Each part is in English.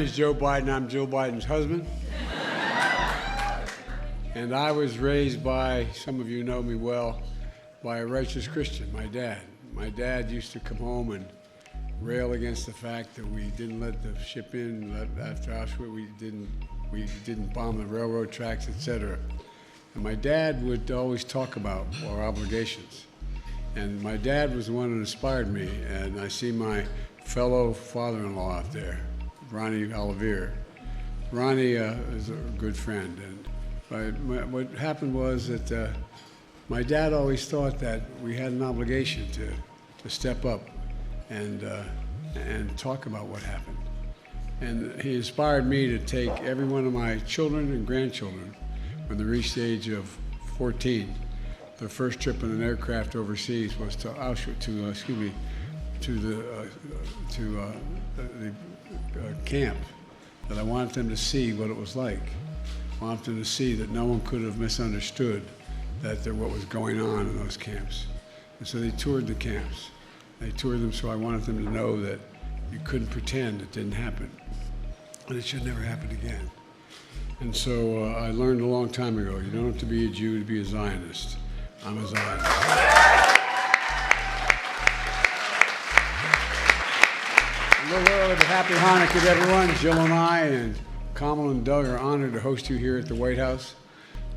name's Joe Biden. I'm Jill Biden's husband. And I was raised by, some of you know me well, by a righteous Christian, my dad. My dad used to come home and rail against the fact that we didn't let the ship in after Auschwitz. We didn't bomb the railroad tracks, etc. And my dad would always talk about our obligations. And my dad was the one that inspired me. And I see my fellow father-in-law out there, Ronnie Olivier. Ronnie is a good friend. And what happened was that my dad always thought that we had an obligation to step up and talk about what happened. And he inspired me to take every one of my children and grandchildren when they reached the age of 14. Their first trip in an aircraft overseas was to Auschwitz, to the camp, that I wanted them to see what it was like. I wanted them to see that no one could have misunderstood what was going on in those camps. And so they toured the camps. They toured them, so I wanted them to know that you couldn't pretend it didn't happen. And it should never happen again. And so I learned a long time ago, you don't have to be a Jew to be a Zionist. I'm a Zionist. A little early, but happy Hanukkah to everyone. Jill and I and Kamal and Doug are honored to host you here at the White House.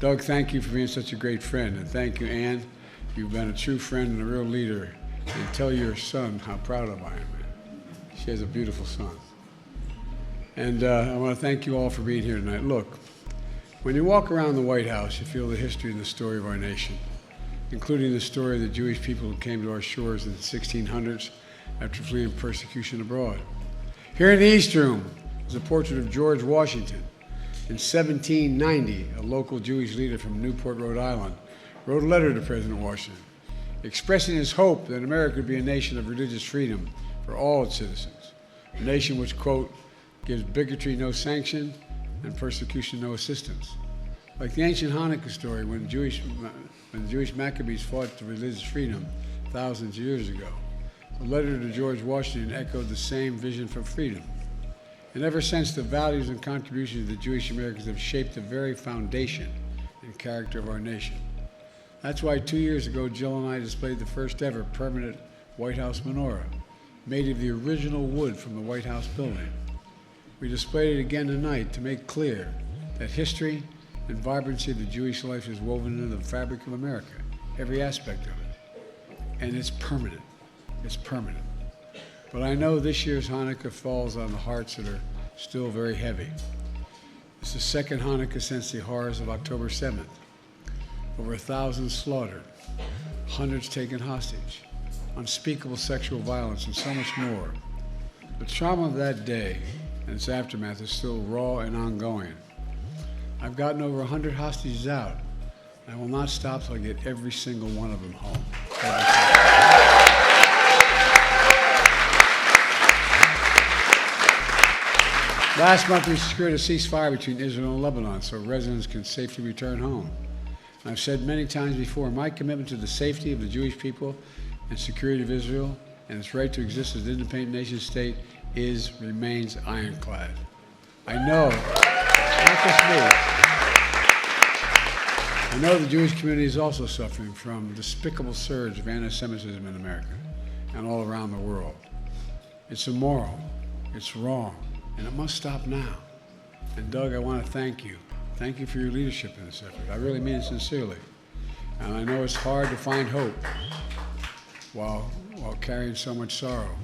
Doug, thank you for being such a great friend. And thank you, Ann. You've been a true friend and a real leader. And tell your son how proud of I am. She has a beautiful son. And I want to thank you all for being here tonight. Look, when you walk around the White House, you feel the history and the story of our nation, including the story of the Jewish people who came to our shores in the 1600s after fleeing persecution abroad. Here in the East Room is a portrait of George Washington. In 1790, a local Jewish leader from Newport, Rhode Island, wrote a letter to President Washington, expressing his hope that America would be a nation of religious freedom for all its citizens, a nation which, quote, gives bigotry no sanction and persecution no assistance. Like the ancient Hanukkah story when the Jewish Maccabees fought for religious freedom thousands of years ago, the letter to George Washington echoed the same vision for freedom. And ever since, the values and contributions of the Jewish Americans have shaped the very foundation and character of our nation. That's why 2 years ago, Jill and I displayed the first ever permanent White House menorah, made of the original wood from the White House building. We displayed it again tonight to make clear that history and vibrancy of the Jewish life is woven into the fabric of America, every aspect of it. And it's permanent. It's permanent. But I know this year's Hanukkah falls on the hearts that are still very heavy. It's the second Hanukkah since the horrors of October 7th. Over 1,000 slaughtered, hundreds taken hostage, unspeakable sexual violence, and so much more. The trauma of that day and its aftermath is still raw and ongoing. I've gotten over 100 hostages out. I will not stop till I get every single one of them home. Last month, we secured a ceasefire between Israel and Lebanon so residents can safely return home. I've said many times before, my commitment to the safety of the Jewish people and security of Israel and its right to exist as an independent nation state remains ironclad. I know, not just me, I know the Jewish community is also suffering from a despicable surge of anti-Semitism in America and all around the world. It's immoral, it's wrong, and it must stop now. And Doug, I want to thank you. Thank you for your leadership in this effort. I really mean it sincerely. And I know it's hard to find hope while carrying so much sorrow.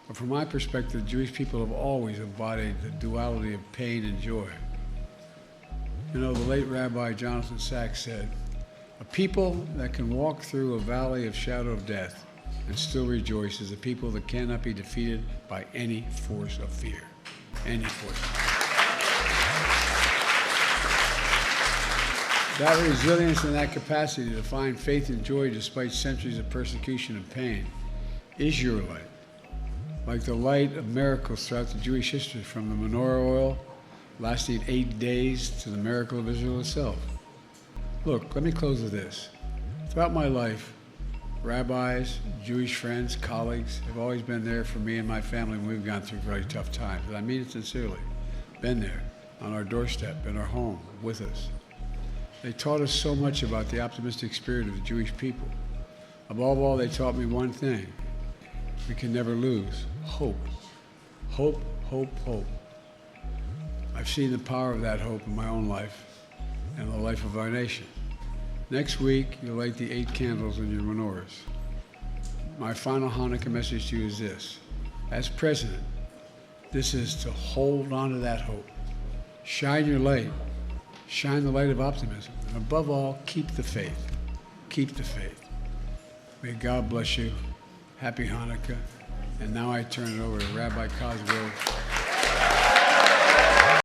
But from my perspective, the Jewish people have always embodied the duality of pain and joy. You know, the late Rabbi Jonathan Sacks said, a people that can walk through a valley of shadow of death and still rejoice is a people that cannot be defeated by any force of fear. Any force of fear. That resilience and that capacity to find faith and joy despite centuries of persecution and pain is your light. Like the light of miracles throughout the Jewish history, from the menorah oil lasting 8 days to the miracle of Israel itself. Look, let me close with this. Throughout my life, rabbis, Jewish friends, colleagues have always been there for me and my family when we've gone through very tough times. And I mean it sincerely. Been there, on our doorstep, in our home, with us. They taught us so much about the optimistic spirit of the Jewish people. Above all, they taught me one thing: we can never lose hope. Hope, hope, hope. I've seen the power of that hope in my own life and in the life of our nation. Next week, you'll light the 8 candles in your menorahs. My final Hanukkah message to you is this: as president, this is to hold on to that hope. Shine your light. Shine the light of optimism. And above all, keep the faith. Keep the faith. May God bless you. Happy Hanukkah. And now I turn it over to Rabbi Cosgrove.